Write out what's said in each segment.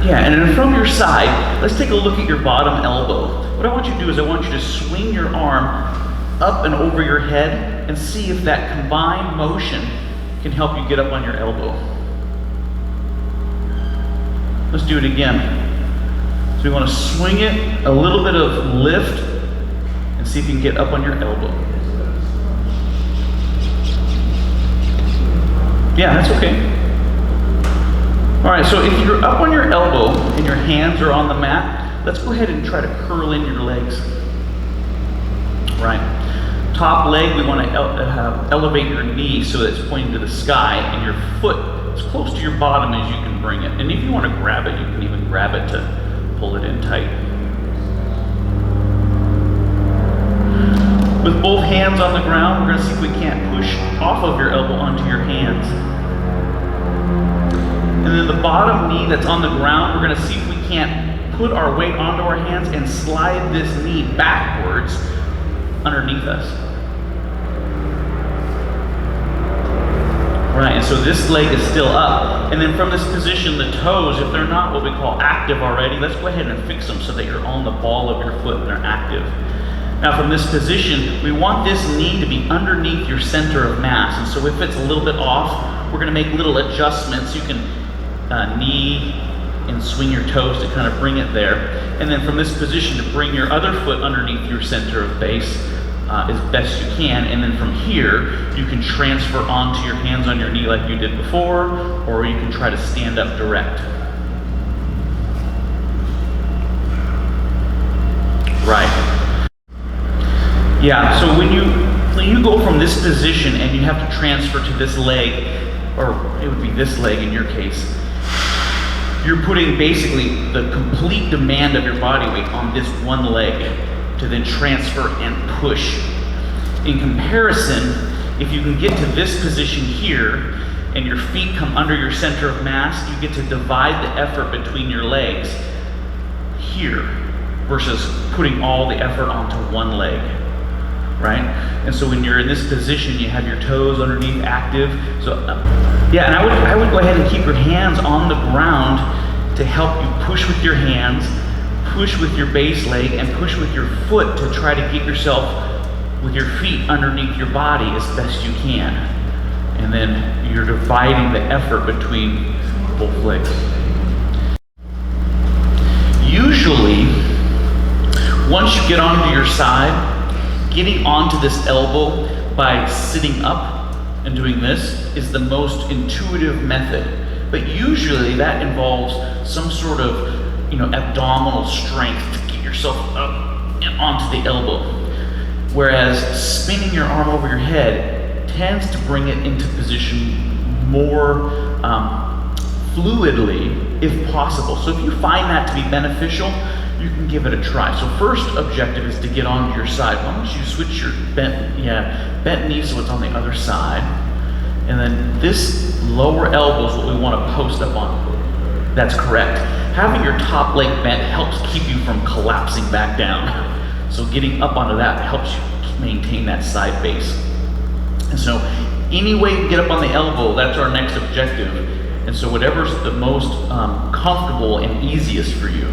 Yeah, and then from your side, let's take a look at your bottom elbow. What I want you to do is I want you to swing your arm up and over your head and see if that combined motion can help you get up on your elbow. Let's do it again. So we want to swing it, a little bit of lift, and see if you can get up on your elbow. Yeah, that's okay. All right, so if you're up on your elbow and your hands are on the mat, let's go ahead and try to curl in your legs. Right. Top leg, we want to elevate your knee so that it's pointing to the sky, and your foot as close to your bottom as you can bring it. And if you want to grab it, you can even grab it to pull it in tight. With both hands on the ground, we're going to see if we can't push off of your elbow onto your hands. And then the bottom knee that's on the ground, we're going to see if we can't put our weight onto our hands and slide this knee backwards underneath us. Right, and so this leg is still up. And then from this position, the toes, if they're not what we call active already, let's go ahead and fix them so that you're on the ball of your foot and they're active. Now from this position, we want this knee to be underneath your center of mass. And so if it's a little bit off, we're going to make little adjustments. You can knee and swing your toes to kind of bring it there. And then from this position to bring your other foot underneath your center of base as best you can. And then from here, you can transfer onto your hands on your knee like you did before, or you can try to stand up direct. Right. Yeah, so when you go from this position and you have to transfer to this leg, or it would be this leg in your case, you're putting basically the complete demand of your body weight on this one leg to then transfer and push. In comparison, if you can get to this position here and your feet come under your center of mass, you get to divide the effort between your legs here versus putting all the effort onto one leg, right? And so when you're in this position, you have your toes underneath active. So yeah, and I would go ahead and keep your hands on the ground to help you push with your hands, push with your base leg, and push with your foot to try to get yourself with your feet underneath your body as best you can. And then you're dividing the effort between both legs. Usually, once you get onto your side, getting onto this elbow by sitting up and doing this is the most intuitive method. But usually that involves some sort of, abdominal strength to get yourself up and onto the elbow. Whereas spinning your arm over your head tends to bring it into position more fluidly, if possible. So if you find that to be beneficial, you can give it a try. So first objective is to get onto your side. Why don't you switch your bent knee so it's on the other side. And then this lower elbow is what we want to post up on. That's correct. Having your top leg bent helps keep you from collapsing back down. So getting up onto that helps you maintain that side base. And so any way you get up on the elbow, that's our next objective. And so whatever's the most comfortable and easiest for you.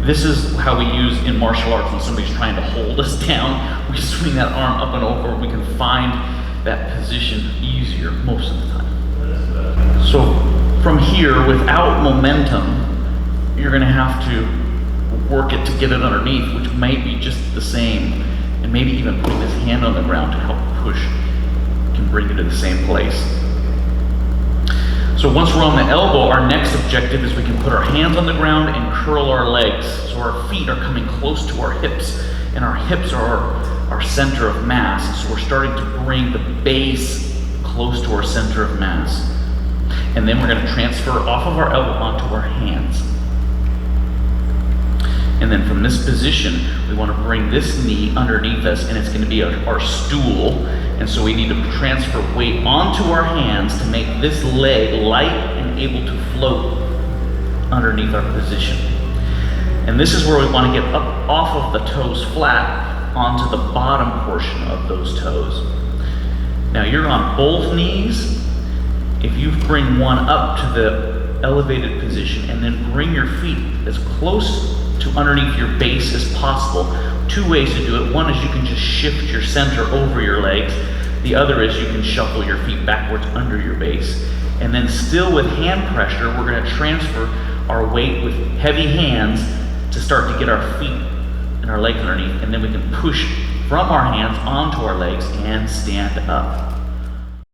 This is how we use in martial arts when somebody's trying to hold us down. We swing that arm up and over. We can find that position easier most of the time. So from here, without momentum, you're going to have to work it to get it underneath, which might be just the same, and maybe even putting this hand on the ground to help push can bring it to the same place. So once we're on the elbow, our next objective is we can put our hands on the ground and curl our legs. So our feet are coming close to our hips, and our hips are our center of mass. So we're starting to bring the base close to our center of mass. And then we're going to transfer off of our elbow onto our hands. And then from this position, we want to bring this knee underneath us, and it's going to be our stool. And so we need to transfer weight onto our hands to make this leg light and able to float underneath our position. And this is where we want to get up off of the toes flat onto the bottom portion of those toes. Now you're on both knees. If you bring one up to the elevated position, and then bring your feet as close to underneath your base as possible. Two ways to do it. One is you can just shift your center over your legs. The other is you can shuffle your feet backwards under your base. And then still with hand pressure, we're going to transfer our weight with heavy hands to start to get our feet and our legs underneath. And then we can push from our hands onto our legs and stand up.